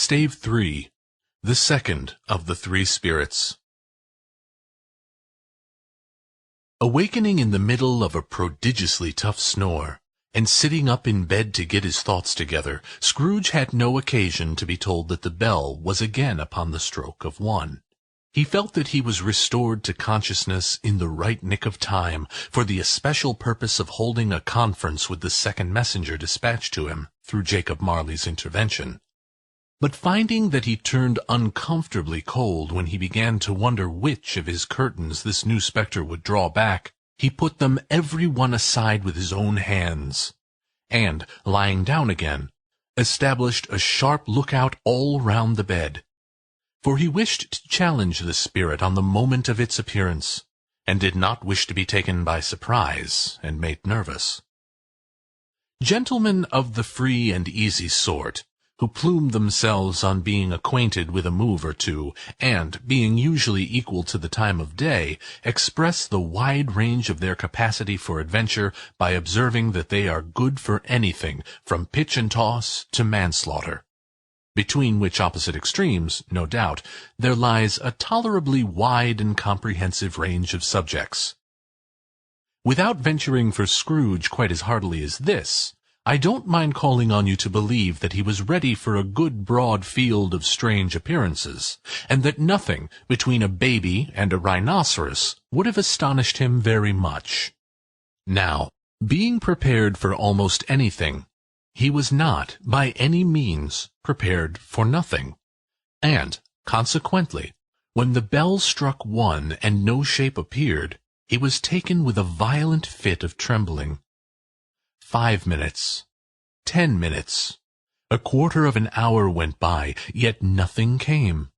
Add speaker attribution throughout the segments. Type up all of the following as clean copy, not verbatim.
Speaker 1: Stave III The Second of the Three Spirits. Awakening in the middle of a prodigiously tough snore, and sitting up in bed to get his thoughts together, Scrooge had no occasion to be told that the bell was again upon the stroke of 1. He felt that he was restored to consciousness in the right nick of time, for the especial purpose of holding a conference with the second messenger dispatched to him through Jacob Marley's intervention. But finding that he turned uncomfortably cold when he began to wonder which of his curtains this new spectre would draw back, he put them every one aside with his own hands, and, lying down again, established a sharp lookout all round the bed. For he wished to challenge the spirit on the moment of its appearance, and did not wish to be taken by surprise and made nervous. Gentlemen of the free and easy sort, who plumed themselves on being acquainted with a move or two, and, being usually equal to the time of day, express the wide range of their capacity for adventure by observing that they are good for anything from pitch and toss to manslaughter, between which opposite extremes, no doubt, there lies a tolerably wide and comprehensive range of subjects. Without venturing for Scrooge quite as heartily as this, I don't mind calling on you to believe that he was ready for a good broad field of strange appearances, and that nothing between a baby and a rhinoceros would have astonished him very much. Now, being prepared for almost anything, he was not, by any means, prepared for nothing, and, consequently, when the bell struck 1 and no shape appeared, he was taken with a violent fit of trembling. 5 minutes, 10 minutes, a quarter of an hour went by, yet nothing came.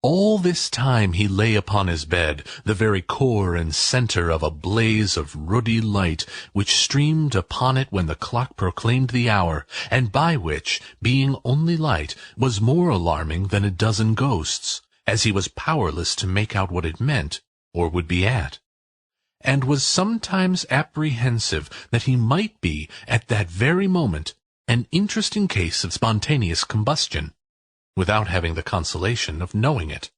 Speaker 1: All this time he lay upon his bed, the very core and center of a blaze of ruddy light, which streamed upon it when the clock proclaimed the hour, and by which, being only light, was more alarming than a dozen ghosts, as he was powerless to make out what it meant, or would be at, and was sometimes apprehensive that he might be, at that very moment, an interesting case of spontaneous combustion, without having the consolation of knowing it.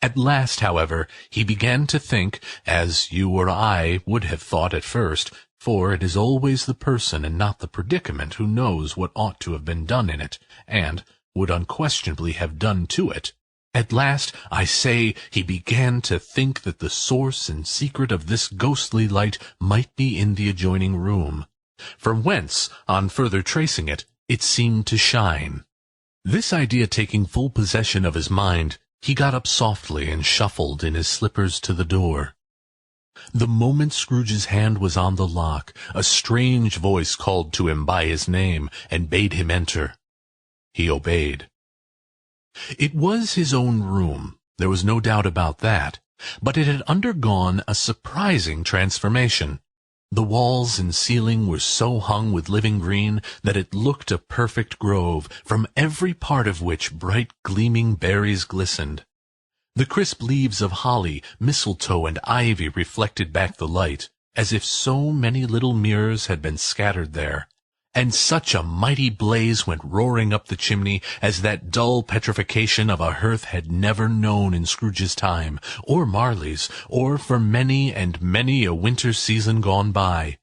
Speaker 1: At last, however, he began to think, as you or I would have thought at first, for it is always the person and not the predicament who knows what ought to have been done in it, and would unquestionably have done to it. At last, I say, he began to think that the source and secret of this ghostly light might be in the adjoining room, from whence, on further tracing it, it seemed to shine. This idea taking full possession of his mind, he got up softly and shuffled in his slippers to the door. The moment Scrooge's hand was on the lock, a strange voice called to him by his name, and bade him enter. He obeyed. It was his own room, there was no doubt about that, but it had undergone a surprising transformation. The walls and ceiling were so hung with living green that it looked a perfect grove, from every part of which bright gleaming berries glistened. The crisp leaves of holly, mistletoe, and ivy reflected back the light, as if so many little mirrors had been scattered there. And such a mighty blaze went roaring up the chimney as that dull petrification of a hearth had never known in Scrooge's time, or Marley's, or for many and many a winter season gone by.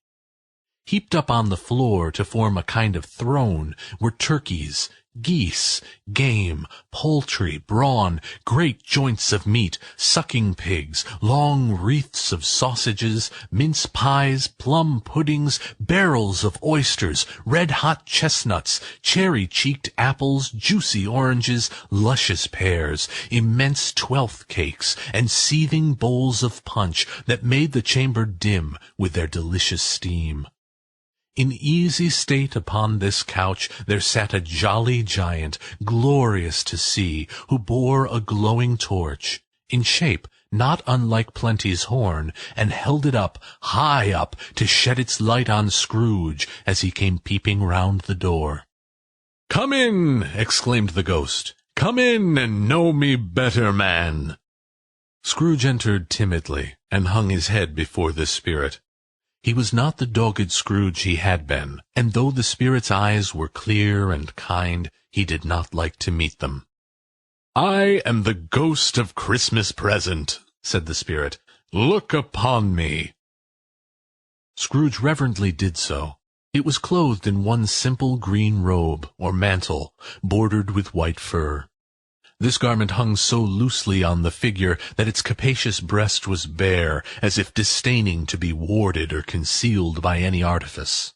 Speaker 1: Heaped up on the floor to form a kind of throne were turkeys, geese, game, poultry, brawn, great joints of meat, sucking pigs, long wreaths of sausages, mince pies, plum puddings, barrels of oysters, red-hot chestnuts, cherry-cheeked apples, juicy oranges, luscious pears, immense twelfth cakes, and seething bowls of punch that made the chamber dim with their delicious steam. In easy state upon this couch there sat a jolly giant, glorious to see, who bore a glowing torch, in shape not unlike Plenty's horn, and held it up, high up, to shed its light on Scrooge as he came peeping round the door. "Come in!" exclaimed the ghost. "Come in and know me better, man." Scrooge entered timidly, and hung his head before this spirit. He was not the dogged Scrooge he had been, and though the spirit's eyes were clear and kind, he did not like to meet them. "I am the ghost of Christmas Present," said the spirit. "Look upon me." Scrooge reverently did so. It was clothed in one simple green robe, or mantle, bordered with white fur. This garment hung so loosely on the figure that its capacious breast was bare, as if disdaining to be warded or concealed by any artifice.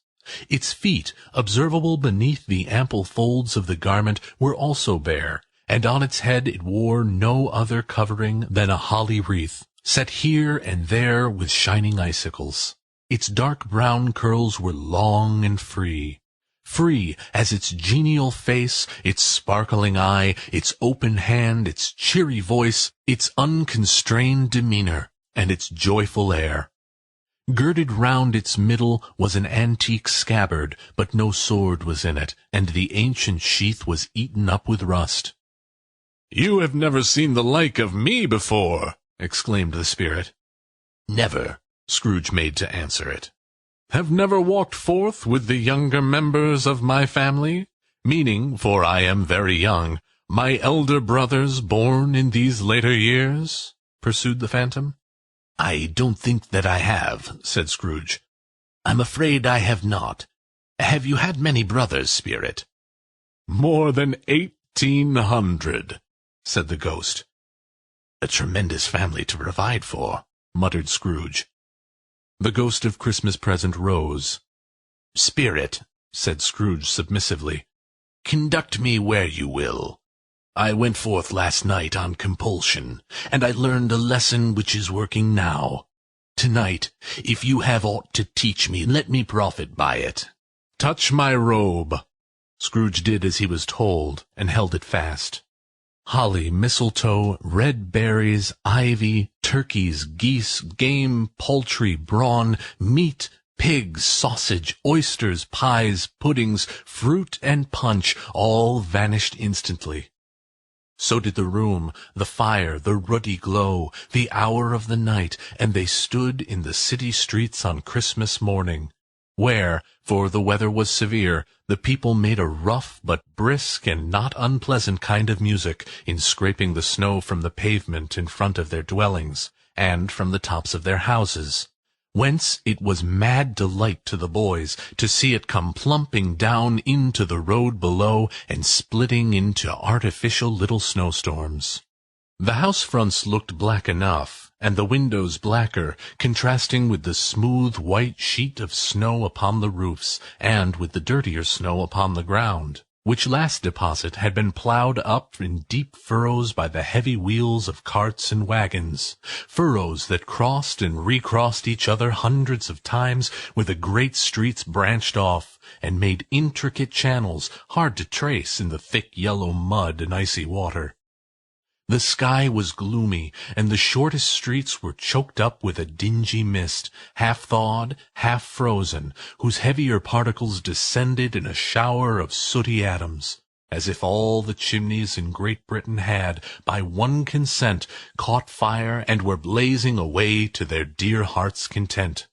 Speaker 1: Its feet, observable beneath the ample folds of the garment, were also bare, and on its head it wore no other covering than a holly wreath, set here and there with shining icicles. Its dark brown curls were long and free as its genial face, its sparkling eye, its open hand, its cheery voice, its unconstrained demeanor, and its joyful air. Girded round its middle was an antique scabbard, but no sword was in it, and the ancient sheath was eaten up with rust. "You have never seen the like of me before," exclaimed the spirit. "Never," Scrooge made to answer it. "Have never walked forth with the younger members of my family, meaning, for I am very young, my elder brothers born in these later years?" pursued the phantom. "I don't think that I have," said Scrooge. "I'm afraid I have not. Have you had many brothers, spirit?" "More than 1,800, said the ghost. "A tremendous family to provide for," muttered Scrooge. The ghost of Christmas Present rose. "Spirit," said Scrooge submissively, "conduct me where you will. I went forth last night on compulsion, and I learned a lesson which is working now. Tonight, if you have aught to teach me, let me profit by it." "Touch my robe." Scrooge did as he was told, and held it fast. Holly, mistletoe, red berries, ivy, turkeys, geese, game, poultry, brawn, meat, pigs, sausage, oysters, pies, puddings, fruit, and punch all vanished instantly. So did the room, the fire, the ruddy glow, the hour of the night, and they stood in the city streets on Christmas morning, where, for the weather was severe, the people made a rough but brisk and not unpleasant kind of music in scraping the snow from the pavement in front of their dwellings, and from the tops of their houses, whence it was mad delight to the boys to see it come plumping down into the road below and splitting into artificial little snowstorms. The house fronts looked black enough, and the windows blacker, contrasting with the smooth white sheet of snow upon the roofs, and with the dirtier snow upon the ground, which last deposit had been ploughed up in deep furrows by the heavy wheels of carts and wagons, furrows that crossed and recrossed each other hundreds of times, where the great streets branched off, and made intricate channels hard to trace in the thick yellow mud and icy water. The sky was gloomy, and the shortest streets were choked up with a dingy mist, half thawed, half frozen, whose heavier particles descended in a shower of sooty atoms, as if all the chimneys in Great Britain had, by one consent, caught fire and were blazing away to their dear hearts' content.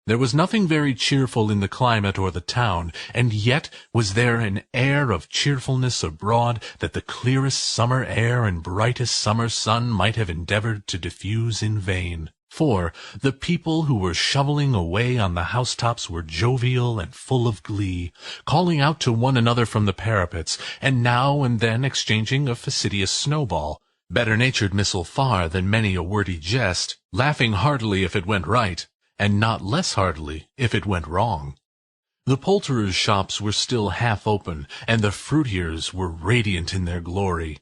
Speaker 1: There was nothing very cheerful in the climate or the town, and yet was there an air of cheerfulness abroad that the clearest summer air and brightest summer sun might have endeavored to diffuse in vain. For the people who were shoveling away on the housetops were jovial and full of glee, calling out to one another from the parapets, and now and then exchanging a facetious snowball, better-natured missile far than many a wordy jest, laughing heartily if it went right, and not less heartily if it went wrong. The poulterers' shops were still half open, and the fruiterers were radiant in their glory.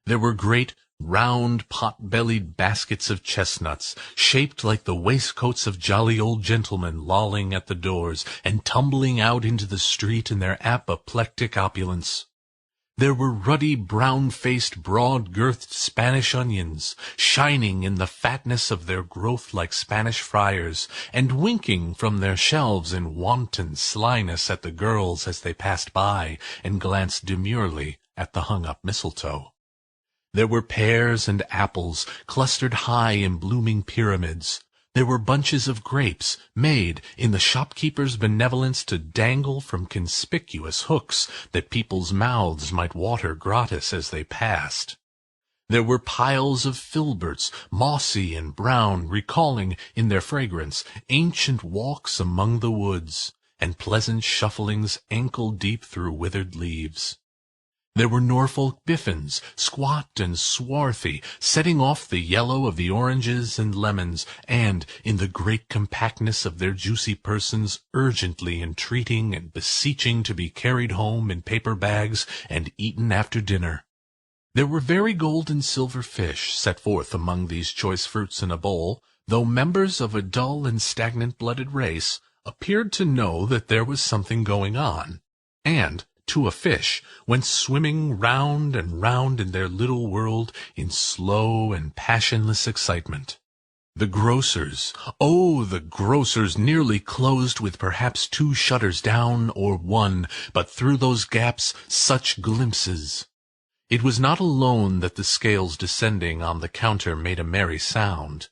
Speaker 1: There were great, round, pot-bellied baskets of chestnuts, shaped like the waistcoats of jolly old gentlemen, lolling at the doors, and tumbling out into the street in their apoplectic opulence. There were ruddy, brown-faced, broad-girthed Spanish onions, shining in the fatness of their growth like Spanish friars, and winking from their shelves in wanton slyness at the girls as they passed by and glanced demurely at the hung-up mistletoe. There were pears and apples, clustered high in blooming pyramids, There were bunches of grapes, made, in the shopkeeper's benevolence, to dangle from conspicuous hooks, that people's mouths might water gratis as they passed. There were piles of filberts, mossy and brown, recalling, in their fragrance, ancient walks among the woods, and pleasant shufflings ankle-deep through withered leaves. There were Norfolk biffins, squat and swarthy, setting off the yellow of the oranges and lemons, and, in the great compactness of their juicy persons, urgently entreating and beseeching to be carried home in paper bags and eaten after dinner. There were very gold and silver fish set forth among these choice fruits in a bowl, though members of a dull and stagnant-blooded race appeared to know that there was something going on, and, to a fish, went swimming round and round in their little world in slow and passionless excitement. The grocers, the grocers, nearly closed with perhaps 2 shutters down, or 1, but through those gaps such glimpses! It was not alone that the scales descending on the counter made a merry sound,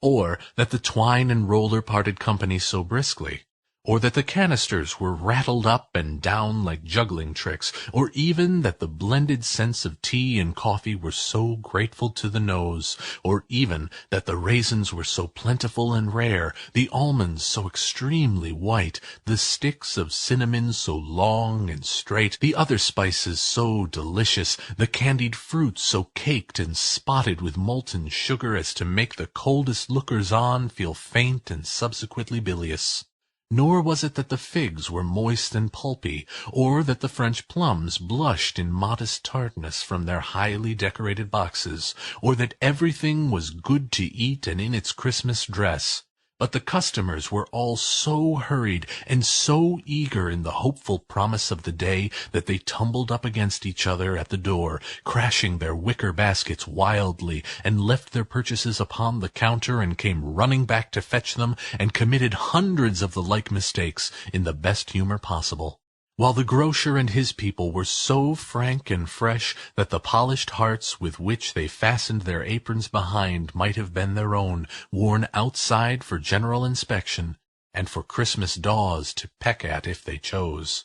Speaker 1: or that the twine and roller parted company so briskly, or that the canisters were rattled up and down like juggling tricks, or even that the blended scents of tea and coffee were so grateful to the nose, or even that the raisins were so plentiful and rare, the almonds so extremely white, the sticks of cinnamon so long and straight, the other spices so delicious, the candied fruits so caked and spotted with molten sugar as to make the coldest lookers-on feel faint and subsequently bilious. Nor was it that the figs were moist and pulpy, or that the French plums blushed in modest tartness from their highly decorated boxes, or that everything was good to eat and in its Christmas dress. But the customers were all so hurried and so eager in the hopeful promise of the day that they tumbled up against each other at the door, crashing their wicker baskets wildly, and left their purchases upon the counter and came running back to fetch them, and committed hundreds of the like mistakes in the best humor possible, while the grocer and his people were so frank and fresh that the polished hearts with which they fastened their aprons behind might have been their own, worn outside for general inspection, and for Christmas daws to peck at if they chose.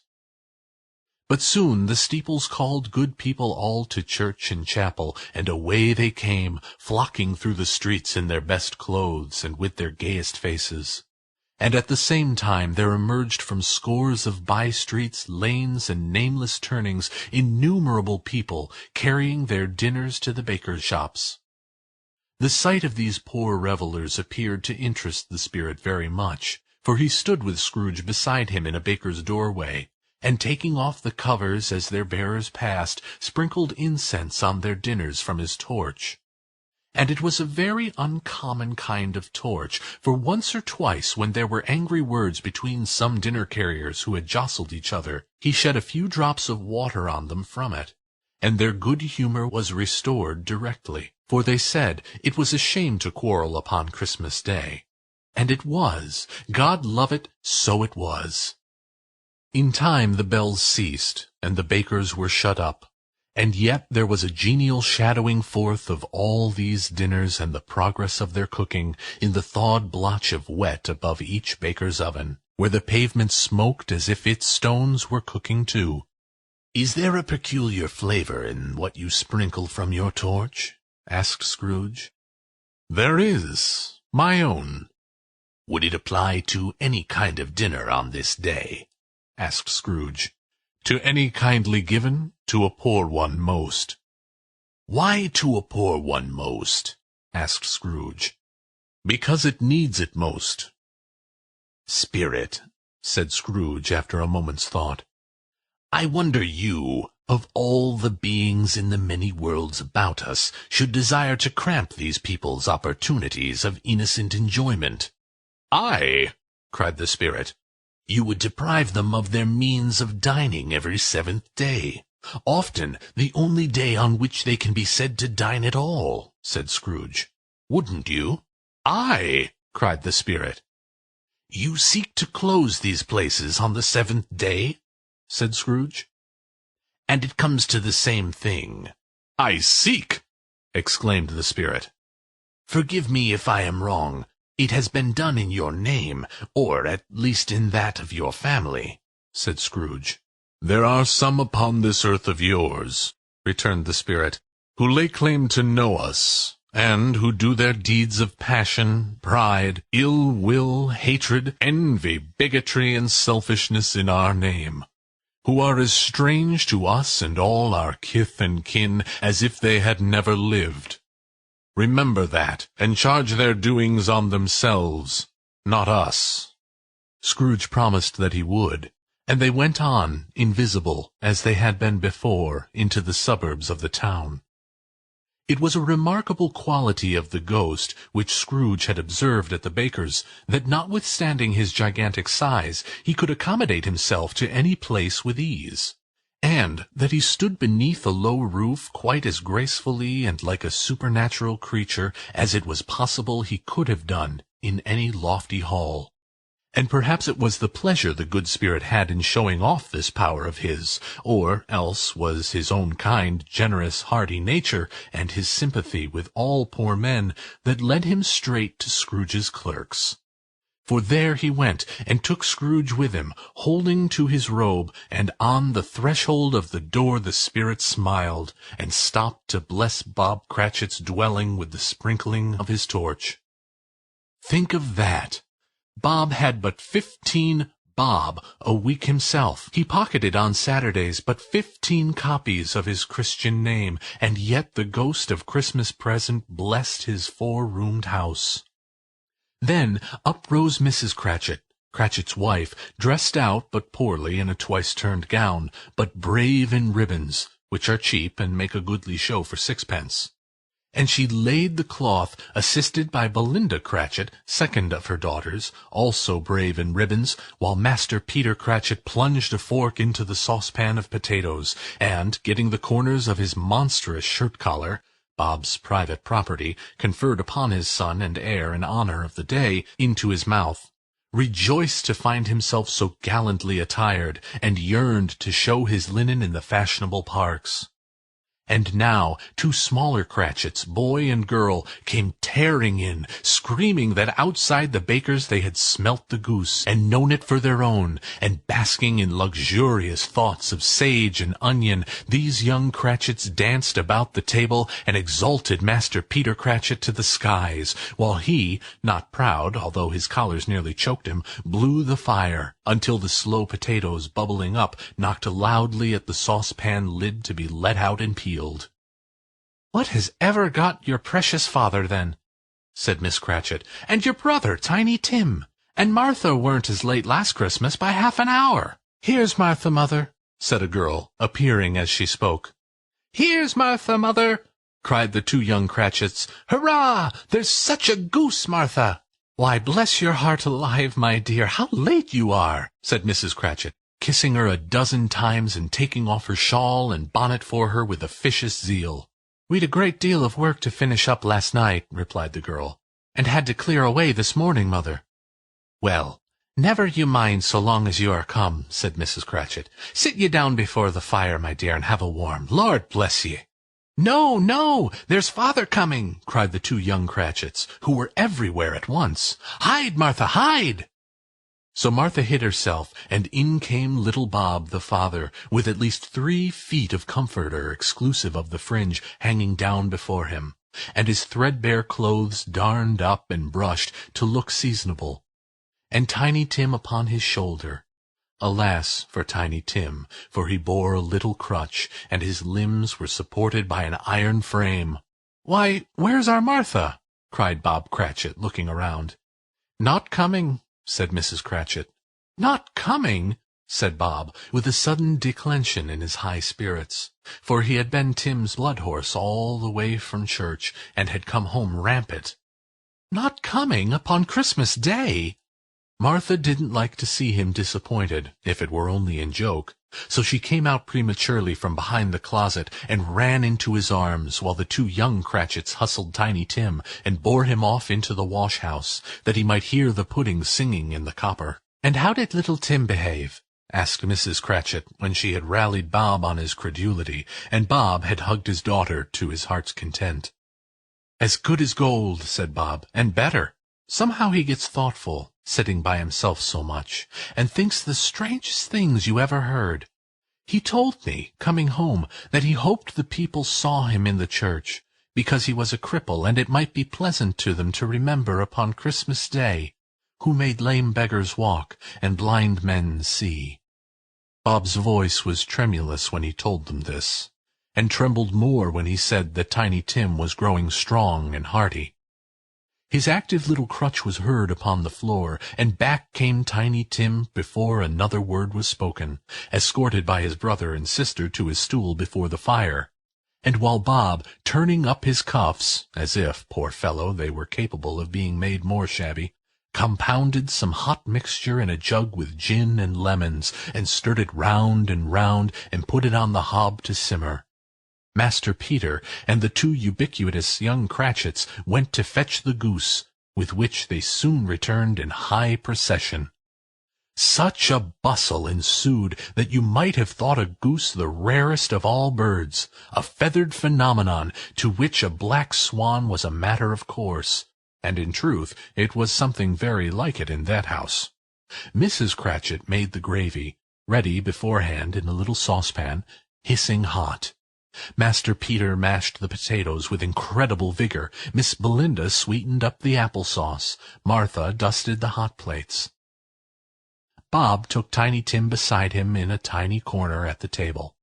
Speaker 1: But soon the steeples called good people all to church and chapel, and away they came, flocking through the streets in their best clothes and with their gayest faces. And at the same time there emerged from scores of by-streets, lanes, and nameless turnings innumerable people, carrying their dinners to the bakers' shops. The sight of these poor revellers appeared to interest the spirit very much, for he stood with Scrooge beside him in a baker's doorway, and taking off the covers as their bearers passed, sprinkled incense on their dinners from his torch. And it was a very uncommon kind of torch, for once or twice, when there were angry words between some dinner-carriers who had jostled each other, he shed a few drops of water on them from it, and their good humour was restored directly, for they said it was a shame to quarrel upon Christmas Day. And it was. God love it, so it was. In time the bells ceased, and the bakers were shut up. And yet there was a genial shadowing forth of all these dinners and the progress of their cooking in the thawed blotch of wet above each baker's oven, where the pavement smoked as if its stones were cooking too. "Is there a peculiar flavour in what you sprinkle from your torch?" asked Scrooge. "There is. My own." "Would it apply to any kind of dinner on this day?" asked Scrooge. "To any kindly given, to a poor one most." "Why to a poor one most?" asked Scrooge. "Because it needs it most." "Spirit," said Scrooge after a moment's thought, "I wonder you, of all the beings in the many worlds about us, should desire to cramp these people's opportunities of innocent enjoyment." "I!" cried the spirit. "You would deprive them of their means of dining every 7th day, often the only day on which they can be said to dine at all," said Scrooge. "Wouldn't you?" "I!" cried the spirit. "You seek to close these places on the 7th day?" said Scrooge. "And it comes to the same thing." "I seek!" exclaimed the spirit. "Forgive me if I am wrong. "It has been done in your name, or at least in that of your family," said Scrooge. "There are some upon this earth of yours," returned the spirit, "who lay claim to know us, and who do their deeds of passion, pride, ill will, hatred, envy, bigotry, and selfishness in our name, who are as strange to us and all our kith and kin as if they had never lived. Remember that, and charge their doings on themselves, not us." Scrooge promised that he would, and they went on, invisible, as they had been before, into the suburbs of the town. It was a remarkable quality of the ghost, which Scrooge had observed at the baker's, that notwithstanding his gigantic size, he could accommodate himself to any place with ease, and that he stood beneath a low roof quite as gracefully and like a supernatural creature as it was possible he could have done in any lofty hall. And perhaps it was the pleasure the good spirit had in showing off this power of his, or else was his own kind, generous, hearty nature, and his sympathy with all poor men, that led him straight to Scrooge's clerks. For there he went, and took Scrooge with him, holding to his robe, and on the threshold of the door the spirit smiled, and stopped to bless Bob Cratchit's dwelling with the sprinkling of his torch. Think of that! Bob had but 15 bob a week himself. He pocketed on Saturdays but 15 copies of his Christian name, and yet the ghost of Christmas present blessed his 4-roomed house. Then up rose Mrs. Cratchit, Cratchit's wife, dressed out but poorly in a twice-turned gown, but brave in ribbons, which are cheap and make a goodly show for 6pence. And she laid the cloth, assisted by Belinda Cratchit, second of her daughters, also brave in ribbons, while Master Peter Cratchit plunged a fork into the saucepan of potatoes, and, getting the corners of his monstrous shirt-collar, Bob's private property, conferred upon his son and heir in honor of the day, into his mouth, rejoiced to find himself so gallantly attired, and yearned to show his linen in the fashionable parks. And now 2 smaller Cratchits, boy and girl, came tearing in, screaming that outside the baker's they had smelt the goose, and known it for their own, and basking in luxurious thoughts of sage and onion, these young Cratchits danced about the table, and exalted Master Peter Cratchit to the skies, while he, not proud, although his collars nearly choked him, blew the fire, until the slow potatoes, bubbling up, knocked loudly at the saucepan lid to be let out and peeled. "What has ever got your precious father, then?" said Miss Cratchit. "And your brother, Tiny Tim? And Martha weren't as late last Christmas by half an hour." "Here's Martha, mother," said a girl, appearing as she spoke. "Here's Martha, mother," cried the 2 young Cratchits. "Hurrah! There's such a goose, Martha!" "Why, bless your heart alive, my dear, how late you are!" said Mrs. Cratchit, kissing her a dozen times and taking off her shawl and bonnet for her with officious zeal. "We'd a great deal of work to finish up last night," replied the girl, "and had to clear away this morning, mother." "Well, never you mind so long as you are come," said Mrs. Cratchit. "Sit ye down before the fire, my dear, and have a warm. Lord bless ye!" "No, no! There's father coming!" cried the 2 young Cratchits, who were everywhere at once. "Hide, Martha, hide!" So Martha hid herself, and in came little Bob, the father, with at least 3 feet of comforter, exclusive of the fringe, hanging down before him, and his threadbare clothes darned up and brushed to look seasonable, and Tiny Tim upon his shoulder. Alas for Tiny Tim, for he bore a little crutch, and his limbs were supported by an iron frame. "Why, where's our Martha?" cried Bob Cratchit, looking around. "Not coming," said Mrs. Cratchit. "Not coming?" said Bob, with a sudden declension in his high spirits, for he had been Tim's blood-horse all the way from church, and had come home rampant. "Not coming upon Christmas Day?" Martha didn't like to see him disappointed, if it were only in joke, so she came out prematurely from behind the closet, and ran into his arms, while the 2 young Cratchits hustled Tiny Tim, and bore him off into the wash-house, that he might hear the pudding singing in the copper. "And how did little Tim behave?" asked Mrs. Cratchit, when she had rallied Bob on his credulity, and Bob had hugged his daughter to his heart's content. "As good as gold," said Bob, "and better." Somehow he gets thoughtful, sitting by himself so much, and thinks the strangest things you ever heard. He told me, coming home, that he hoped the people saw him in the church, because he was a cripple, and it might be pleasant to them to remember upon Christmas Day, who made lame beggars walk, and blind men see. Bob's voice was tremulous when he told them this, and trembled more when he said that Tiny Tim was growing strong and hearty. His active little crutch was heard upon the floor, and back came Tiny Tim before another word was spoken, escorted by his brother and sister to his stool before the fire. And while Bob, turning up his cuffs, as if, poor fellow, they were capable of being made more shabby, compounded some hot mixture in a jug with gin and lemons, and stirred it round, and put it on the hob to simmer, Master Peter and the two ubiquitous young Cratchits went to fetch the goose, with which they soon returned in high procession. Such a bustle ensued that you might have thought a goose the rarest of all birds, a feathered phenomenon to which a black swan was a matter of course, and in truth it was something very like it in that house. Mrs. Cratchit made the gravy, ready beforehand in a little saucepan, hissing hot. Master Peter mashed the potatoes with incredible vigor. Miss Belinda sweetened up the apple-sauce. Martha dusted the hot plates. Bob took Tiny Tim beside him in a tiny corner at the table.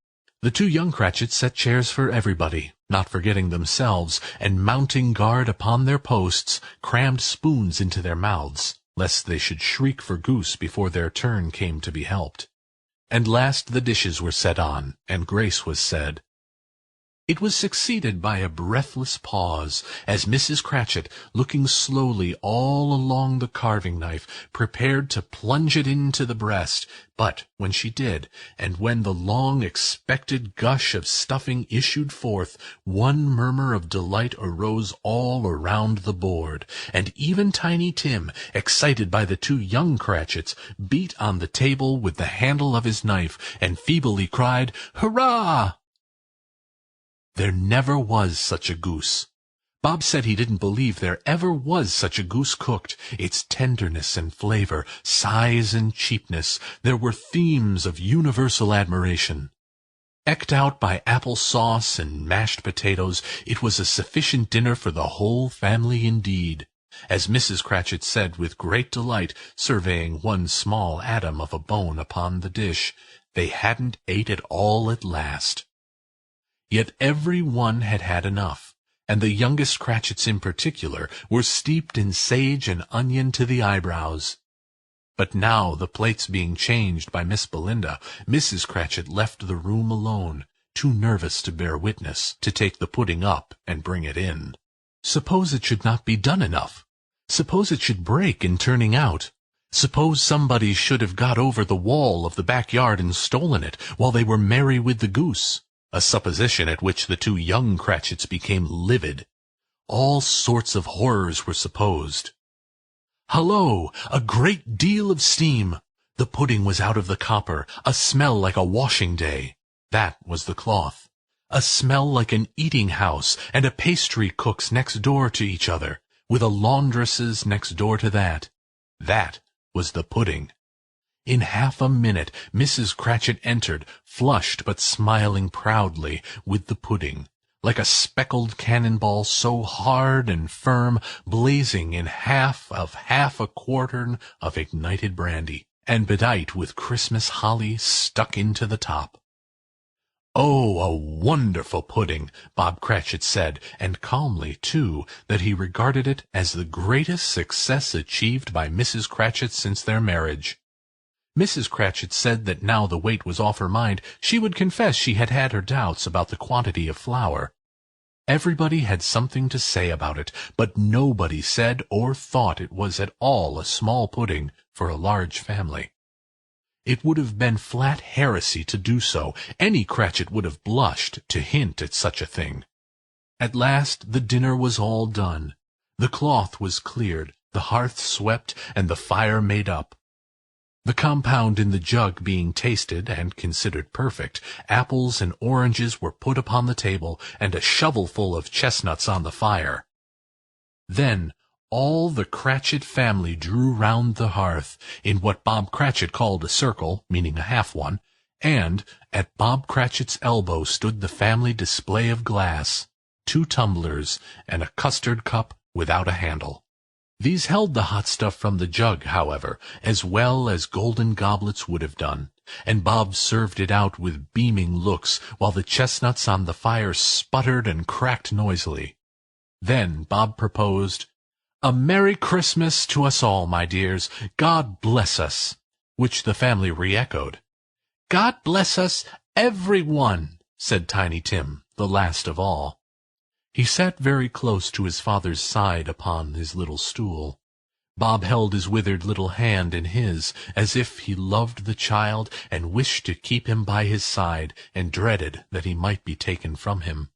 Speaker 1: The two young Cratchits set chairs for everybody, not forgetting themselves, and mounting guard upon their posts, crammed spoons into their mouths, lest they should shriek for goose before their turn came to be helped. And last the dishes were set on, and grace was said. It was succeeded by a breathless pause, as Mrs. Cratchit, looking slowly all along the carving-knife, prepared to plunge it into the breast, but when she did, and when the long-expected gush of stuffing issued forth, one murmur of delight arose all around the board, and even Tiny Tim, excited by the two young Cratchits, beat on the table with the handle of his knife, and feebly cried, "Hurrah!" There never was such a goose. Bob said he didn't believe there ever was such a goose cooked. Its tenderness and flavor, size and cheapness, there were themes of universal admiration. Eked out by apple sauce and mashed potatoes, it was a sufficient dinner for the whole family indeed, as Mrs. Cratchit said with great delight, surveying one small atom of a bone upon the dish. They hadn't ate it all at last. Yet every one had had enough, and the youngest Cratchits in particular were steeped in sage and onion to the eyebrows. But now, the plates being changed by Miss Belinda, Mrs. Cratchit left the room alone, too nervous to bear witness, to take the pudding up and bring it in. Suppose it should not be done enough? Suppose it should break in turning out? Suppose somebody should have got over the wall of the backyard and stolen it, while they were merry with the goose? A supposition at which the two young Cratchits became livid. All sorts of horrors were supposed. Hullo! A great deal of steam! The pudding was out of the copper, a smell like a washing day. That was the cloth. A smell like an eating-house, and a pastry cook's next door to each other, with a laundress's next door to that. That was the pudding. In half a minute Mrs. Cratchit entered, flushed but smiling proudly, with the pudding, like a speckled cannonball so hard and firm, blazing in half a quartern of ignited brandy, and bedight with Christmas holly stuck into the top. "Oh, a wonderful pudding," Bob Cratchit said, and calmly, too, that he regarded it as the greatest success achieved by Mrs. Cratchit since their marriage. Mrs. Cratchit said that now the weight was off her mind, she would confess she had had her doubts about the quantity of flour. Everybody had something to say about it, but nobody said or thought it was at all a small pudding for a large family. It would have been flat heresy to do so. Any Cratchit would have blushed to hint at such a thing. At last the dinner was all done. The cloth was cleared, the hearth swept, and the fire made up. The compound in the jug being tasted and considered perfect, apples and oranges were put upon the table, and a shovelful of chestnuts on the fire. Then All the Cratchit family drew round the hearth, in what Bob Cratchit called a circle, meaning a half one, and at Bob Cratchit's elbow stood the family display of glass, 2 tumblers, and a custard cup without a handle. These held the hot stuff from the jug, however, as well as golden goblets would have done, and Bob served it out with beaming looks, while the chestnuts on the fire sputtered and cracked noisily. Then Bob proposed, "A Merry Christmas to us all, my dears. God bless us," which the family re-echoed. "God bless us, every one," said Tiny Tim, the last of all. He sat very close to his father's side upon his little stool. Bob held his withered little hand in his, as if he loved the child and wished to keep him by his side, and dreaded that he might be taken from him.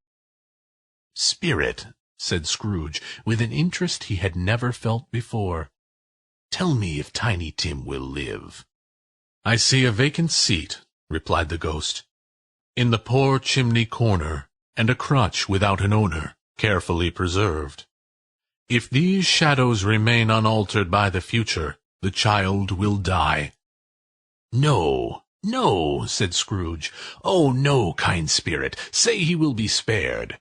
Speaker 1: "Spirit," said Scrooge, with an interest he had never felt before, "tell me if Tiny Tim will live." "I see a vacant seat," replied the ghost, "in the poor chimney corner, and a crutch without an owner, carefully preserved. If these shadows remain unaltered by the future, the child will die." "No, no," said Scrooge. "Oh, no, kind spirit, say he will be spared."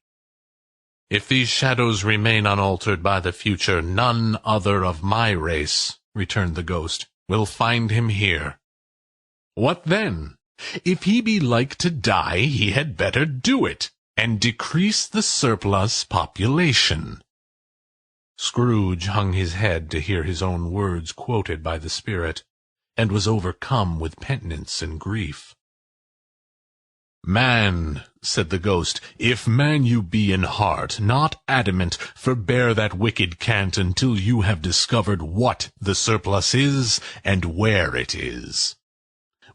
Speaker 1: "If these shadows remain unaltered by the future, none other of my race," returned the ghost, "will find him here." "What then? If he be like to die, he had better do it, and decrease the surplus population." Scrooge hung his head to hear his own words quoted by the spirit, and was overcome with penitence and grief. "Man," said the ghost, "if man you be in heart, not adamant, forbear that wicked cant until you have discovered what the surplus is, and where it is.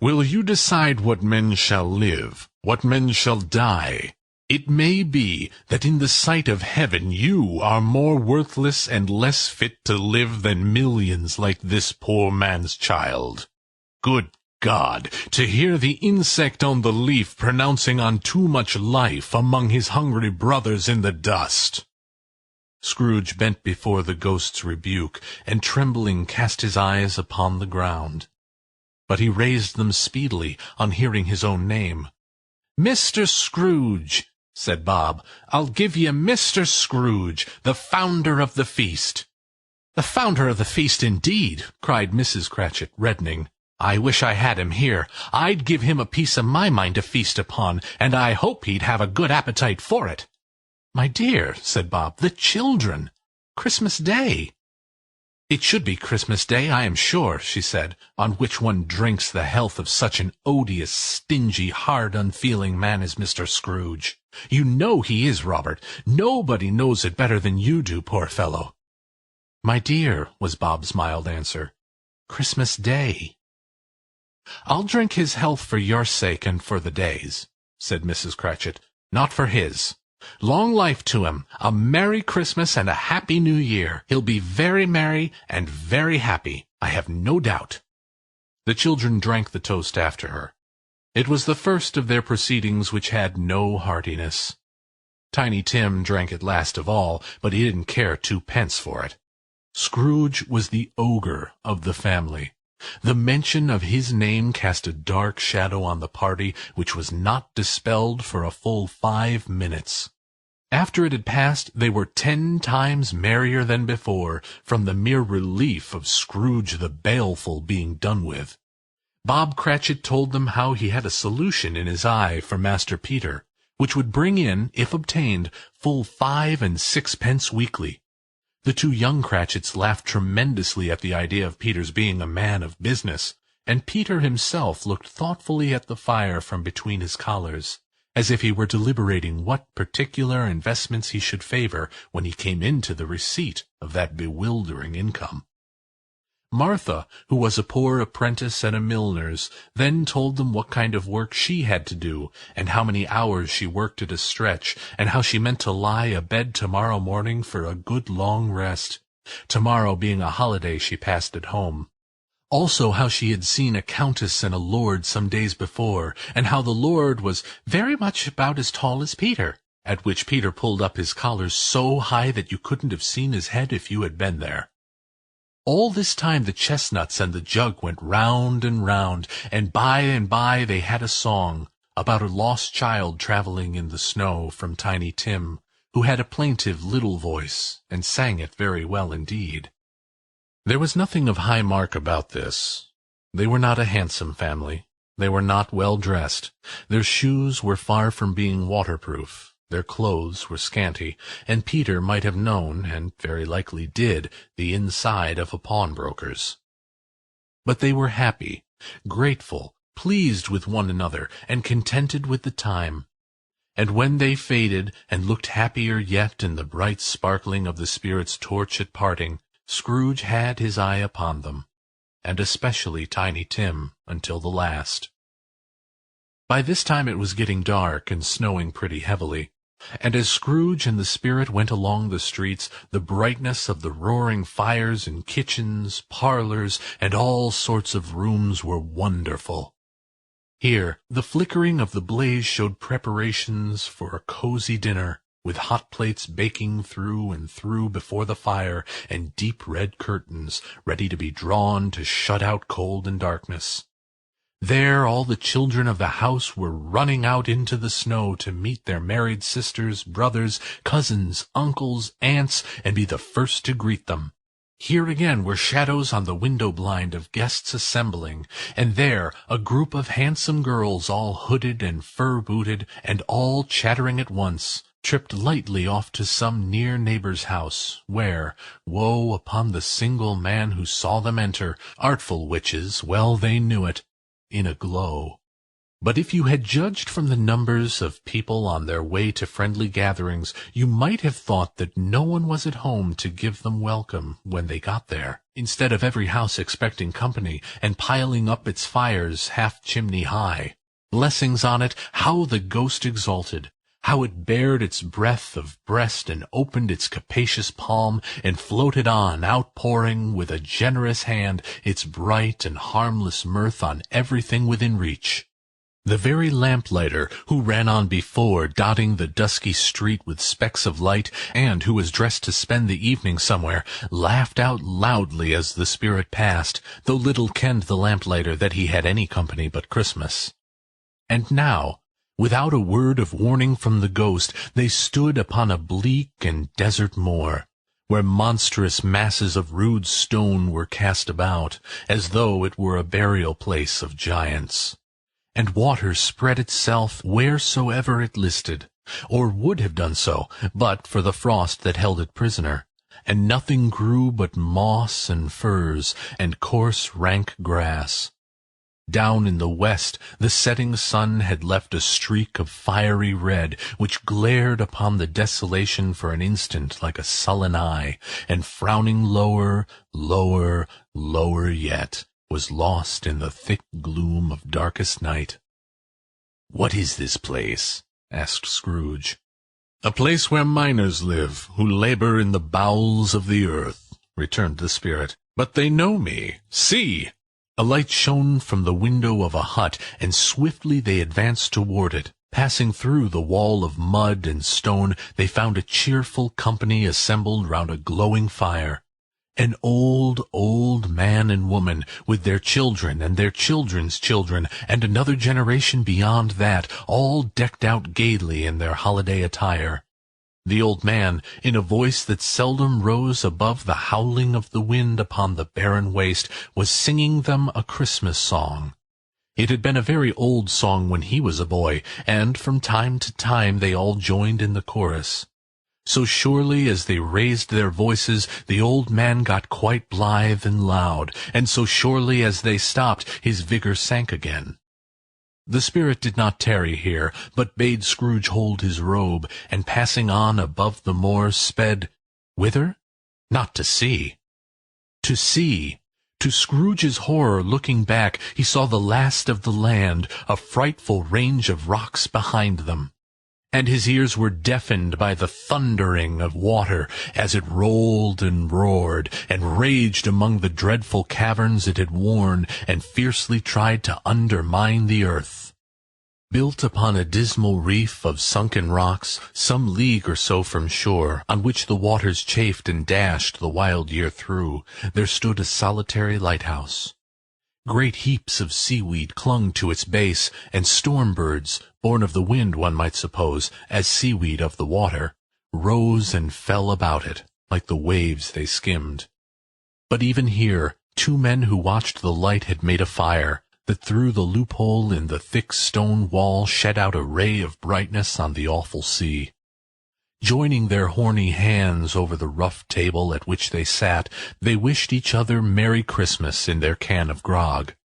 Speaker 1: Will you decide what men shall live, what men shall die? It may be that in the sight of heaven you are more worthless and less fit to live than millions like this poor man's child. Good God, to hear the insect on the leaf pronouncing on too much life among his hungry brothers in the dust." Scrooge bent before the ghost's rebuke, and trembling cast his eyes upon the ground. But he raised them speedily on hearing his own name. "Mr. Scrooge," said Bob, "I'll give ye Mr. Scrooge, the founder of the feast." "The founder of the feast, indeed!" cried Mrs. Cratchit, reddening. "I wish I had him here. I'd give him a piece of my mind to feast upon, and I hope he'd have a good appetite for it." "My dear," said Bob, "the children! Christmas Day!" "It should be Christmas Day, I am sure," she said, "on which one drinks the health of such an odious, stingy, hard, unfeeling man as Mr. Scrooge. You know he is, Robert. Nobody knows it better than you do, poor fellow." "My dear," was Bob's mild answer, "Christmas Day." "I'll drink his health for your sake and for the day's," said Mrs. Cratchit, "not for his. Long life to him, a Merry Christmas and a Happy New Year. He'll be very merry and very happy, I have no doubt." The children drank the toast after her. It was the first of their proceedings which had no heartiness. Tiny Tim drank it last of all, but he didn't care 2 pence for it. Scrooge was the ogre of the family. The mention of his name cast a dark shadow on the party, which was not dispelled for a full 5 minutes. After it had passed, they were 10 times merrier than before, from the mere relief of Scrooge the Baleful being done with. Bob Cratchit told them how he had a solution in his eye for Master Peter, which would bring in, if obtained, full 5 and 6 pence weekly. The 2 young Cratchits laughed tremendously at the idea of Peter's being a man of business, and Peter himself looked thoughtfully at the fire from between his collars, as if he were deliberating what particular investments he should favor when he came into the receipt of that bewildering income. Martha, who was a poor apprentice at a milliner's, then told them what kind of work she had to do, and how many hours she worked at a stretch, and how she meant to lie abed tomorrow morning for a good long rest, tomorrow being a holiday she passed at home. Also how she had seen a countess and a lord some days before, and how the lord was very much about as tall as Peter, at which Peter pulled up his collar so high that you couldn't have seen his head if you had been there. All this time the chestnuts and the jug went round and by they had a song about a lost child traveling in the snow from Tiny Tim, who had a plaintive little voice, and sang it very well indeed. There was nothing of high mark about this. They were not a handsome family. They were not well dressed. Their shoes were far from being waterproof. Their clothes were scanty, and Peter might have known, and very likely did, the inside of a pawnbroker's. But they were happy, grateful, pleased with one another, and contented with the time. And when they faded, and looked happier yet in the bright sparkling of the spirit's torch at parting, Scrooge had his eye upon them, and especially Tiny Tim, until the last. By this time it was getting dark and snowing pretty heavily, and as Scrooge and the spirit went along the streets, the brightness of the roaring fires in kitchens, parlors, and all sorts of rooms were wonderful. Here the flickering of the blaze showed preparations for a cozy dinner, with hot plates baking through and through before the fire, and deep red curtains ready to be drawn to shut out cold and darkness. There all the children of the house were running out into the snow to meet their married sisters, brothers, cousins, uncles, aunts, and be the first to greet them. Here again were shadows on the window blind of guests assembling, and there a group of handsome girls, all hooded and fur-booted, and all chattering at once, tripped lightly off to some near neighbor's house, where, woe upon the single man who saw them enter, artful witches, well they knew it, in a glow. But if you had judged from the numbers of people on their way to friendly gatherings, you might have thought that no one was at home to give them welcome when they got there, instead of every house expecting company, and piling up its fires half-chimney high. Blessings on it, how the ghost exulted! How it bared its breadth of breast, and opened its capacious palm, and floated on, outpouring with a generous hand its bright and harmless mirth on everything within reach. The very lamplighter, who ran on before, dotting the dusky street with specks of light, and who was dressed to spend the evening somewhere, laughed out loudly as the spirit passed, though little kenned the lamplighter that he had any company but Christmas. And now, without a word of warning from the ghost, they stood upon a bleak and desert moor, where monstrous masses of rude stone were cast about, as though it were a burial place of giants. And water spread itself wheresoever it listed, or would have done so, but for the frost that held it prisoner, and nothing grew but moss and furze, and coarse rank grass. Down in the west the setting sun had left a streak of fiery red, which glared upon the desolation for an instant like a sullen eye, and frowning lower, lower, lower yet, was lost in the thick gloom of darkest night. "What is this place?" asked Scrooge. "A place where miners live, who labor in the bowels of the earth," returned the spirit. "But they know me. See!" A light shone from the window of a hut, and swiftly they advanced toward it. Passing through the wall of mud and stone, they found a cheerful company assembled round a glowing fire. An old, old man and woman, with their children and their children's children, and another generation beyond that, all decked out gaily in their holiday attire. The old man, in a voice that seldom rose above the howling of the wind upon the barren waste, was singing them a Christmas song. It had been a very old song when he was a boy, and from time to time they all joined in the chorus. So surely as they raised their voices, the old man got quite blithe and loud, and so surely as they stopped, his vigor sank again. The spirit did not tarry here, but bade Scrooge hold his robe, and passing on above the moor, sped, whither? Not to see. To see. To Scrooge's horror, looking back, he saw the last of the land, a frightful range of rocks behind them. And his ears were deafened by the thundering of water as it rolled and roared, and raged among the dreadful caverns it had worn, and fiercely tried to undermine the earth. Built upon a dismal reef of sunken rocks, some league or so from shore, on which the waters chafed and dashed the wild year through, there stood a solitary lighthouse. Great heaps of seaweed clung to its base, and storm-birds, born of the wind one might suppose, as seaweed of the water, rose and fell about it, like the waves they skimmed. But even here, 2 men who watched the light had made a fire, that through the loophole in the thick stone wall shed out a ray of brightness on the awful sea. Joining their horny hands over the rough table at which they sat, they wished each other Merry Christmas in their can of grog.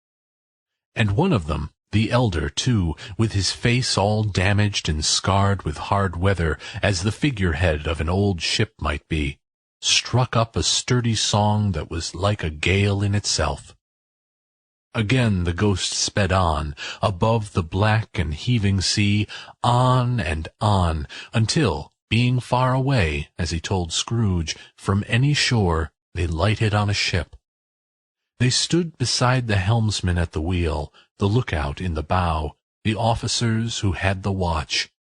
Speaker 1: And one of them, the elder, too, with his face all damaged and scarred with hard weather, as the figurehead of an old ship might be, struck up a sturdy song that was like a gale in itself. Again the ghost sped on, above the black and heaving sea, on and on, until, being far away, as he told Scrooge, from any shore, they lighted on a ship. They stood beside the helmsman at the wheel, the lookout in the bow, the officers who had the watch.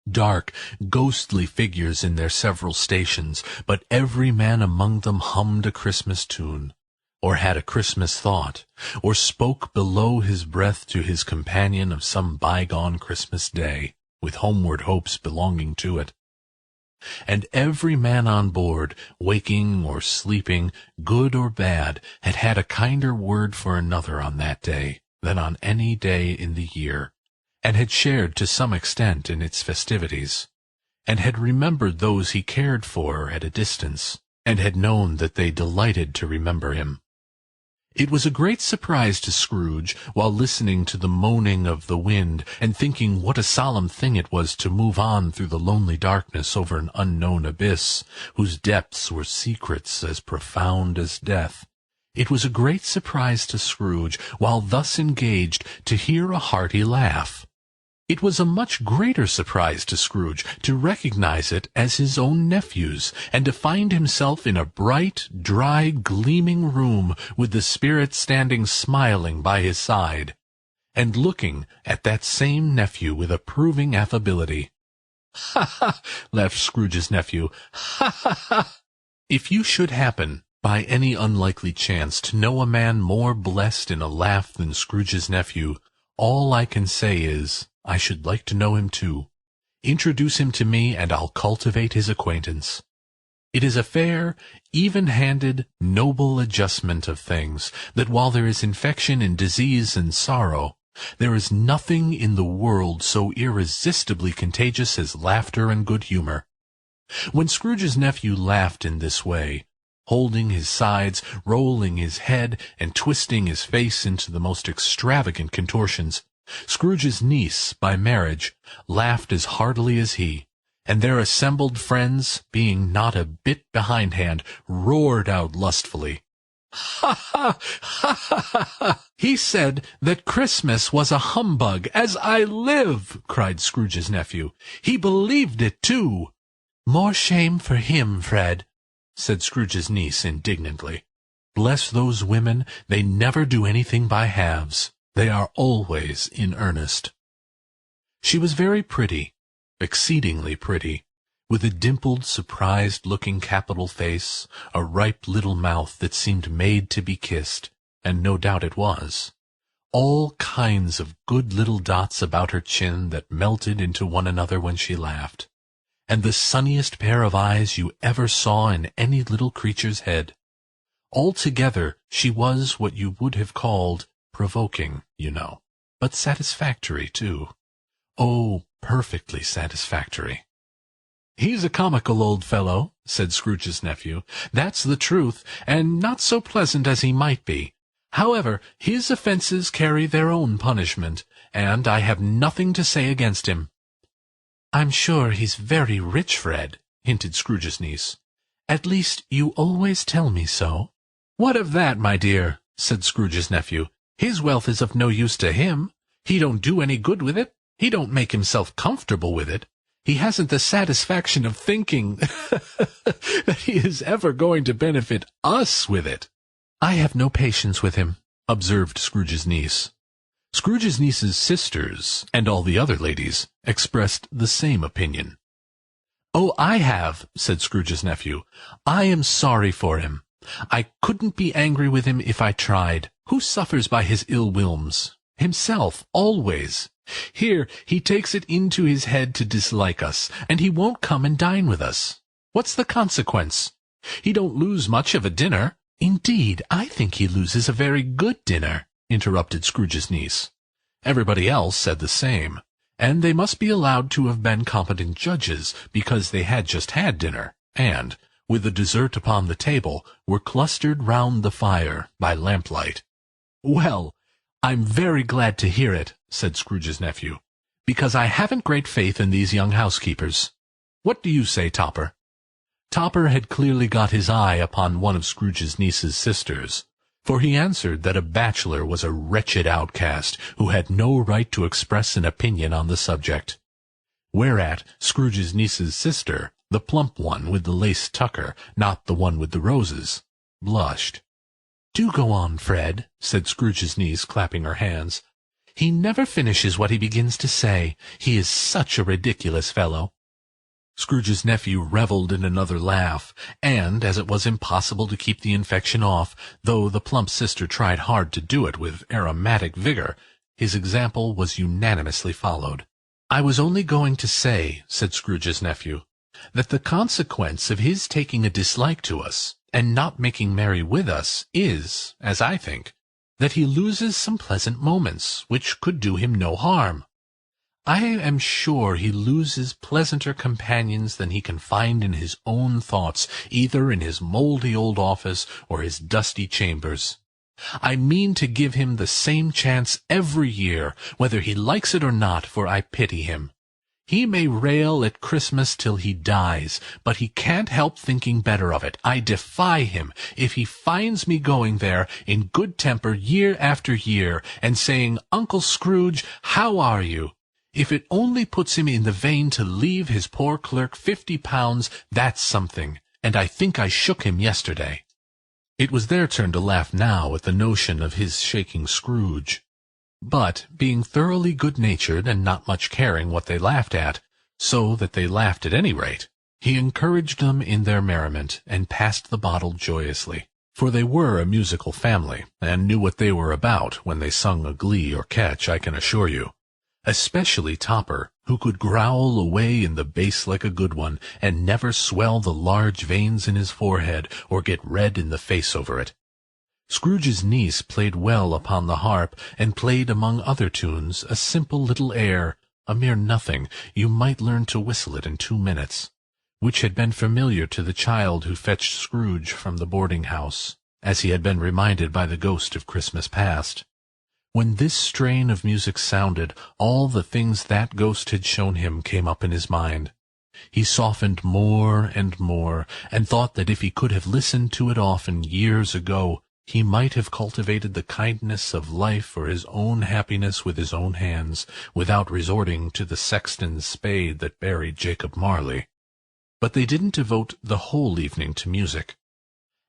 Speaker 1: Dark, ghostly figures in their several stations, but every man among them hummed a Christmas tune, or had a Christmas thought, or spoke below his breath to his companion of some bygone Christmas day, with homeward hopes belonging to it. And every man on board, waking or sleeping, good or bad, had had a kinder word for another on that day than on any day in the year, and had shared to some extent in its festivities, and had remembered those he cared for at a distance, and had known that they delighted to remember him. It was a great surprise to Scrooge, while listening to the moaning of the wind, and thinking what a solemn thing it was to move on through the lonely darkness over an unknown abyss, whose depths were secrets as profound as death. It was a great surprise to Scrooge, while thus engaged, to hear a hearty laugh. It was a much greater surprise to Scrooge to recognize it as his own nephew's, and to find himself in a bright, dry, gleaming room, with the spirit standing smiling by his side, and looking at that same nephew with approving affability. "Ha ha!" laughed Scrooge's nephew. "Ha ha ha!" If you should happen, by any unlikely chance, to know a man more blessed in a laugh than Scrooge's nephew, all I can say is, I should like to know him too. Introduce him to me, and I'll cultivate his acquaintance. It is a fair, even-handed, noble adjustment of things, that while there is infection and disease and sorrow, there is nothing in the world so irresistibly contagious as laughter and good humor. When Scrooge's nephew laughed in this way, holding his sides, rolling his head, and twisting his face into the most extravagant contortions, Scrooge's niece, by marriage, laughed as heartily as he, and their assembled friends, being not a bit behindhand, roared out lustfully, "Ha ha! Ha ha ha ha! He said that Christmas was a humbug, as I live!" cried Scrooge's nephew. "He believed it, too." "More shame for him, Fred," said Scrooge's niece indignantly. "Bless those women, they never do anything by halves. They are always in earnest." She was very pretty, exceedingly pretty, with a dimpled, surprised-looking capital face, a ripe little mouth that seemed made to be kissed, and no doubt it was, all kinds of good little dots about her chin that melted into one another when she laughed, and the sunniest pair of eyes you ever saw in any little creature's head. Altogether she was what you would have called provoking, you know, but satisfactory, too. Oh, perfectly satisfactory. "He's a comical old fellow," said Scrooge's nephew. "That's the truth, and not so pleasant as he might be. However, his offences carry their own punishment, and I have nothing to say against him." "I'm sure he's very rich, Fred," hinted Scrooge's niece. "At least you always tell me so." "What of that, my dear?" said Scrooge's nephew. "His wealth is of no use to him. He don't do any good with it. He don't make himself comfortable with it. He hasn't the satisfaction of thinking that he is ever going to benefit us with it." "I have no patience with him," observed Scrooge's niece. Scrooge's niece's sisters, and all the other ladies, expressed the same opinion. "Oh, I have," said Scrooge's nephew. "I am sorry for him. I couldn't be angry with him if I tried. Who suffers by his ill whims? Himself, always. Here, he takes it into his head to dislike us, and he won't come and dine with us. What's the consequence? He don't lose much of a dinner." "Indeed, I think he loses a very good dinner," interrupted Scrooge's niece. Everybody else said the same, and they must be allowed to have been competent judges, because they had just had dinner, and, with the dessert upon the table, were clustered round the fire by lamplight. "Well, I'm very glad to hear it," said Scrooge's nephew, "because I haven't great faith in these young housekeepers. What do you say, Topper?" Topper had clearly got his eye upon one of Scrooge's niece's sisters, for he answered that a bachelor was a wretched outcast who had no right to express an opinion on the subject. Whereat Scrooge's niece's sister, the plump one with the lace tucker, not the one with the roses, blushed. "Do go on, Fred," said Scrooge's niece, clapping her hands. "He never finishes what he begins to say. He is such a ridiculous fellow." Scrooge's nephew revelled in another laugh, and, as it was impossible to keep the infection off, though the plump sister tried hard to do it with aromatic vigor, his example was unanimously followed. "I was only going to say," said Scrooge's nephew, "that the consequence of his taking a dislike to us, and not making merry with us, is, as I think, that he loses some pleasant moments, which could do him no harm. I am sure he loses pleasanter companions than he can find in his own thoughts, either in his mouldy old office or his dusty chambers. I mean to give him the same chance every year, whether he likes it or not, for I pity him. He may rail at Christmas till he dies, but he can't help thinking better of it. I defy him, if he finds me going there in good temper year after year, and saying, 'Uncle Scrooge, how are you?' If it only puts him in the vein to leave his poor clerk £50, that's something, and I think I shook him yesterday." It was their turn to laugh now at the notion of his shaking Scrooge. But, being thoroughly good-natured and not much caring what they laughed at, so that they laughed at any rate, he encouraged them in their merriment, and passed the bottle joyously. For they were a musical family, and knew what they were about when they sung a glee or catch, I can assure you. Especially Topper, who could growl away in the bass like a good one, and never swell the large veins in his forehead, or get red in the face over it. Scrooge's niece played well upon the harp, and played among other tunes a simple little air, a mere nothing, you might learn to whistle it in 2 minutes, which had been familiar to the child who fetched Scrooge from the boarding-house, as he had been reminded by the ghost of Christmas past. When this strain of music sounded, all the things that ghost had shown him came up in his mind. He softened more and more, and thought that if he could have listened to it often years ago, he might have cultivated the kindness of life for his own happiness with his own hands, without resorting to the sexton's spade that buried Jacob Marley. But they didn't devote the whole evening to music.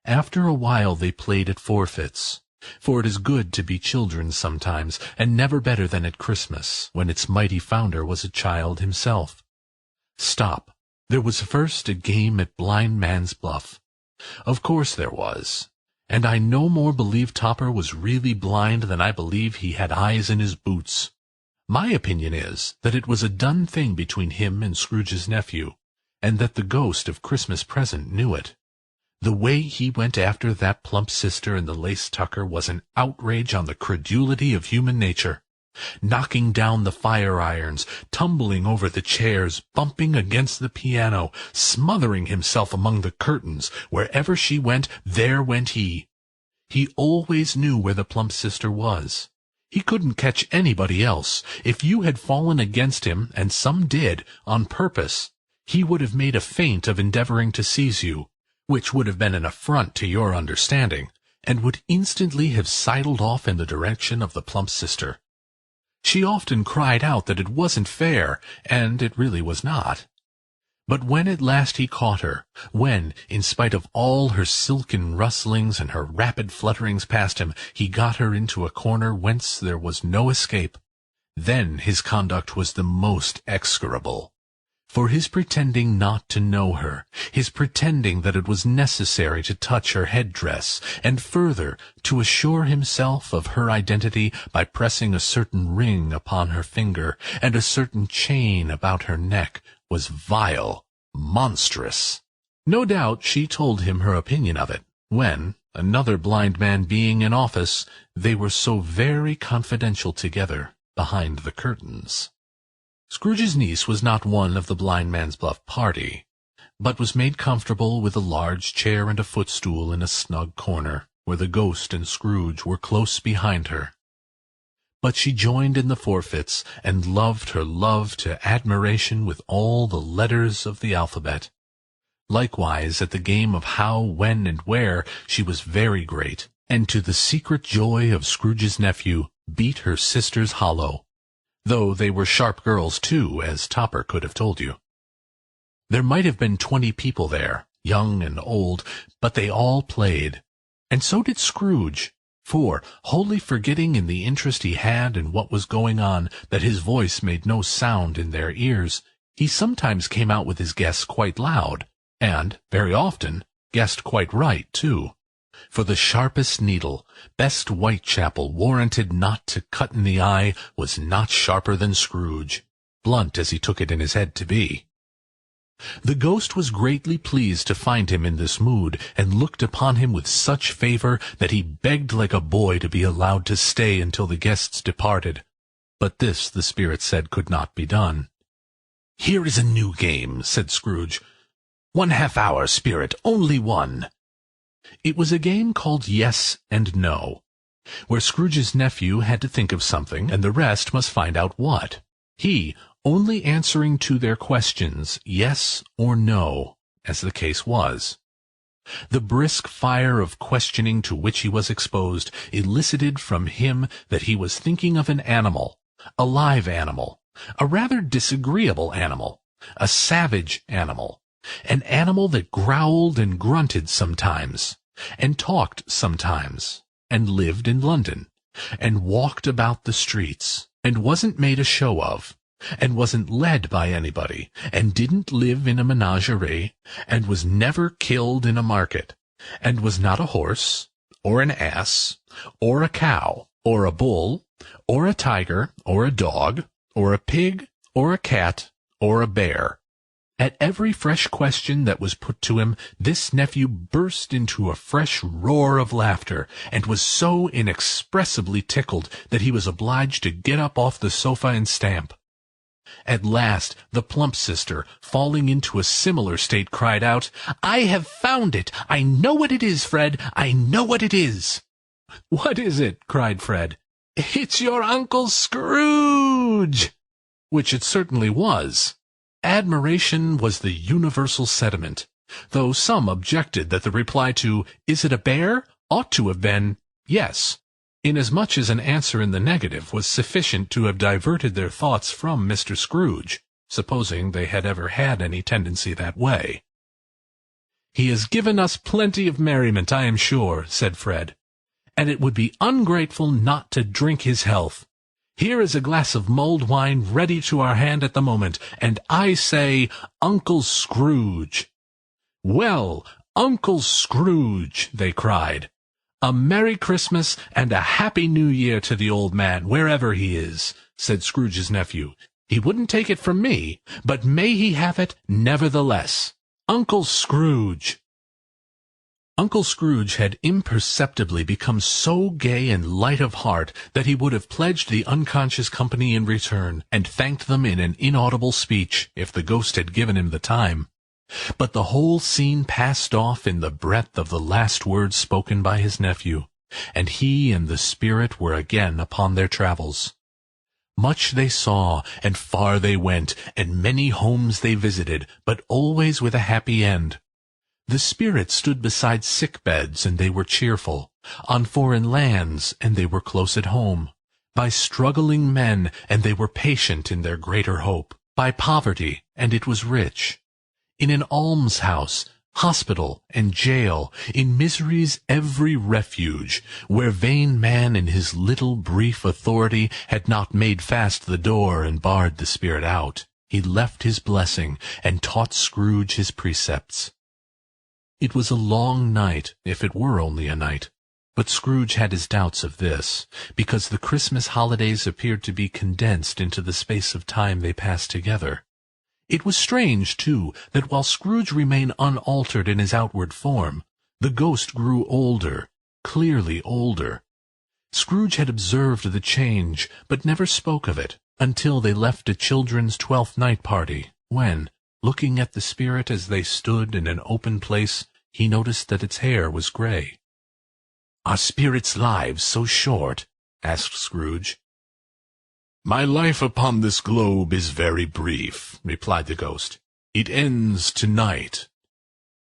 Speaker 1: After a while they played at forfeits, for it is good to be children sometimes, and never better than at Christmas, when its mighty founder was a child himself. Stop. There was first a game at Blind Man's Bluff. Of course there was. And I no more believe Topper was really blind than I believe he had eyes in his boots. My opinion is that it was a done thing between him and Scrooge's nephew, and that the ghost of Christmas Present knew it. The way he went after that plump sister in the lace tucker was an outrage on the credulity of human nature. Knocking down the fire-irons, tumbling over the chairs, bumping against the piano, smothering himself among the curtains. Wherever she went, there went he. He always knew where the plump sister was. He couldn't catch anybody else. If you had fallen against him, and some did, on purpose, he would have made a feint of endeavoring to seize you, which would have been an affront to your understanding, and would instantly have sidled off in the direction of the plump sister. She often cried out that it wasn't fair, and it really was not. But when at last he caught her, when, in spite of all her silken rustlings and her rapid flutterings past him, he got her into a corner whence there was no escape, then his conduct was the most execrable. For his pretending not to know her, his pretending that it was necessary to touch her head-dress, and further, to assure himself of her identity by pressing a certain ring upon her finger, and a certain chain about her neck, was vile, monstrous. No doubt she told him her opinion of it, when, another blind man being in office, they were so very confidential together behind the curtains. Scrooge's niece was not one of the blind man's Bluff party, but was made comfortable with a large chair and a footstool in a snug corner, where the ghost and Scrooge were close behind her. But she joined in the forfeits, and loved her love to admiration with all the letters of the alphabet. Likewise, at the game of how, when, and where, she was very great, and to the secret joy of Scrooge's nephew, beat her sisters hollow, though they were sharp girls too, as Topper could have told you. There might have been 20 people there, young and old, but they all played, and so did Scrooge, for, wholly forgetting in the interest he had in what was going on that his voice made no sound in their ears, he sometimes came out with his guess quite loud, and, very often, guessed quite right, too. For the sharpest needle, best Whitechapel warranted not to cut in the eye, was not sharper than Scrooge, blunt as he took it in his head to be. The ghost was greatly pleased to find him in this mood, and looked upon him with such favor that he begged like a boy to be allowed to stay until the guests departed. But this, the spirit said, could not be done. "Here is a new game," said Scrooge. "1/2 hour, spirit, only one." It was a game called Yes and No, where Scrooge's nephew had to think of something, and the rest must find out what. He only answering to their questions, yes or no, as the case was. The brisk fire of questioning to which he was exposed elicited from him that he was thinking of an animal, a live animal, a rather disagreeable animal, a savage animal, an animal that growled and grunted sometimes, and talked sometimes, and lived in London, and walked about the streets, and wasn't made a show of, and wasn't led by anybody, and didn't live in a menagerie, and was never killed in a market, and was not a horse, or an ass, or a cow, or a bull, or a tiger, or a dog, or a pig, or a cat, or a bear. At every fresh question that was put to him, this nephew burst into a fresh roar of laughter, and was so inexpressibly tickled that he was obliged to get up off the sofa and stamp. At last, the plump sister, falling into a similar state, cried out, "I have found it! I know what it is, Fred! I know what it is!" "What is it?" cried Fred. "It's your Uncle Scrooge!" Which it certainly was. Admiration was the universal sentiment, though some objected that the reply to "Is it a bear?" ought to have been "Yes," inasmuch as an answer in the negative was sufficient to have diverted their thoughts from Mr. Scrooge, supposing they had ever had any tendency that way. "He has given us plenty of merriment, I am sure," said Fred, "and it would be ungrateful not to drink his health. Here is a glass of mulled wine ready to our hand at the moment, and I say, Uncle Scrooge." "Well, Uncle Scrooge," they cried. "A Merry Christmas and a Happy New Year to the old man, wherever he is," said Scrooge's nephew. "He wouldn't take it from me, but may he have it nevertheless. Uncle Scrooge." Uncle Scrooge had imperceptibly become so gay and light of heart that he would have pledged the unconscious company in return, and thanked them in an inaudible speech, if the ghost had given him the time. But the whole scene passed off in the breath of the last words spoken by his nephew, and he and the spirit were again upon their travels. Much they saw, and far they went, and many homes they visited, but always with a happy end. The spirit stood beside sick beds, and they were cheerful, on foreign lands, and they were close at home, by struggling men, and they were patient in their greater hope, by poverty, and it was rich. In an almshouse, hospital, and jail, in misery's every refuge, where vain man in his little brief authority had not made fast the door and barred the spirit out, he left his blessing and taught Scrooge his precepts. It was a long night, if it were only a night, but Scrooge had his doubts of this, because the Christmas holidays appeared to be condensed into the space of time they passed together. It was strange, too, that while Scrooge remained unaltered in his outward form, the ghost grew older, clearly older. Scrooge had observed the change, but never spoke of it, until they left a children's 12th night party, when, looking at the spirit as they stood in an open place, he noticed that its hair was grey. "Are spirits' lives so short?" asked Scrooge. "My life upon this globe is very brief," replied the ghost. "It ends tonight."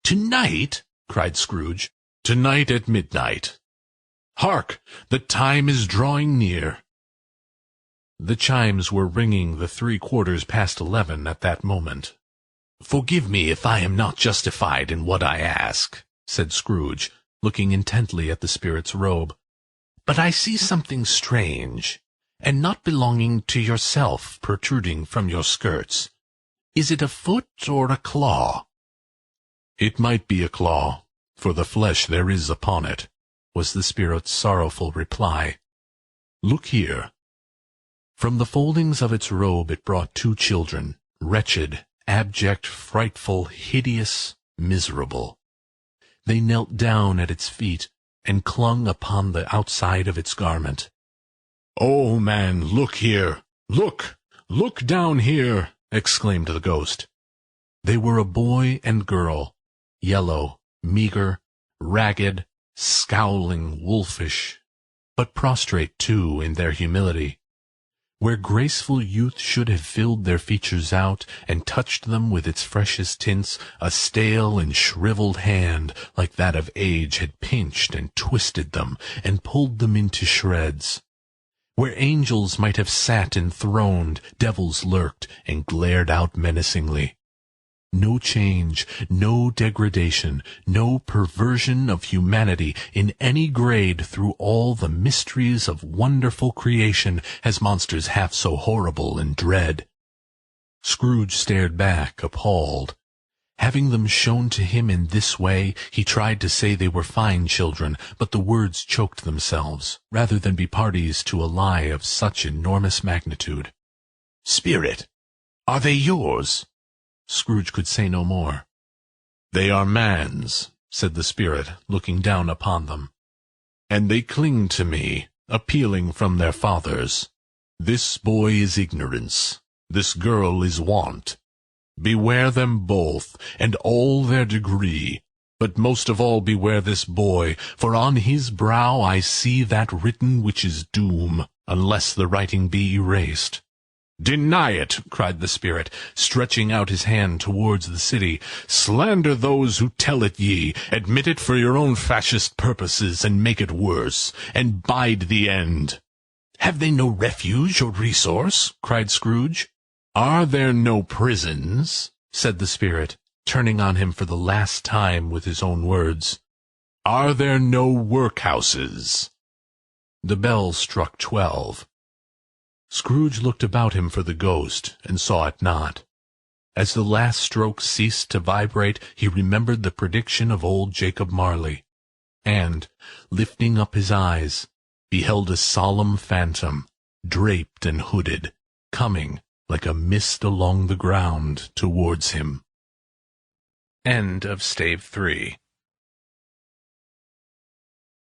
Speaker 1: "Tonight?" cried Scrooge. "Tonight at midnight. Hark! The time is drawing near." The chimes were ringing the 11:75 at that moment. "Forgive me if I am not justified in what I ask," said Scrooge, looking intently at the spirit's robe. "But I see something strange, and not belonging to yourself, protruding from your skirts. Is it a foot or a claw?" "It might be a claw, for the flesh there is upon it," was the spirit's sorrowful reply. "Look here." From the foldings of its robe it brought 2 children, wretched, abject, frightful, hideous, miserable. They knelt down at its feet, and clung upon the outside of its garment. "Oh, man, look here! Look! Look down here!" exclaimed the ghost. They were a boy and girl, yellow, meager, ragged, scowling, wolfish, but prostrate, too, in their humility. Where graceful youth should have filled their features out, and touched them with its freshest tints, a stale and shriveled hand, like that of age, had pinched and twisted them, and pulled them into shreds. Where angels might have sat enthroned, devils lurked, and glared out menacingly. No change, no degradation, no perversion of humanity in any grade through all the mysteries of wonderful creation has monsters half so horrible and dread. Scrooge stared back, appalled. Having them shown to him in this way, he tried to say they were fine children, but the words choked themselves, rather than be parties to a lie of such enormous magnitude. "Spirit, are they yours?" Scrooge could say no more. "They are man's," said the spirit, looking down upon them. "And they cling to me, appealing from their fathers. This boy is ignorance, this girl is want. Beware them both, and all their degree, but most of all beware this boy, for on his brow I see that written which is doom, unless the writing be erased." "Deny it!" cried the spirit, stretching out his hand towards the city. "Slander those who tell it ye, admit it for your own fascist purposes, and make it worse, and bide the end." "Have they no refuge or resource?" cried Scrooge. "Are there no prisons?" said the spirit, turning on him for the last time with his own words. "Are there no workhouses?" The bell struck 12. Scrooge looked about him for the ghost, and saw it not. As the last stroke ceased to vibrate, he remembered the prediction of old Jacob Marley, and, lifting up his eyes, beheld a solemn phantom, draped and hooded, coming, like a mist along the ground, towards him. End of Stave 3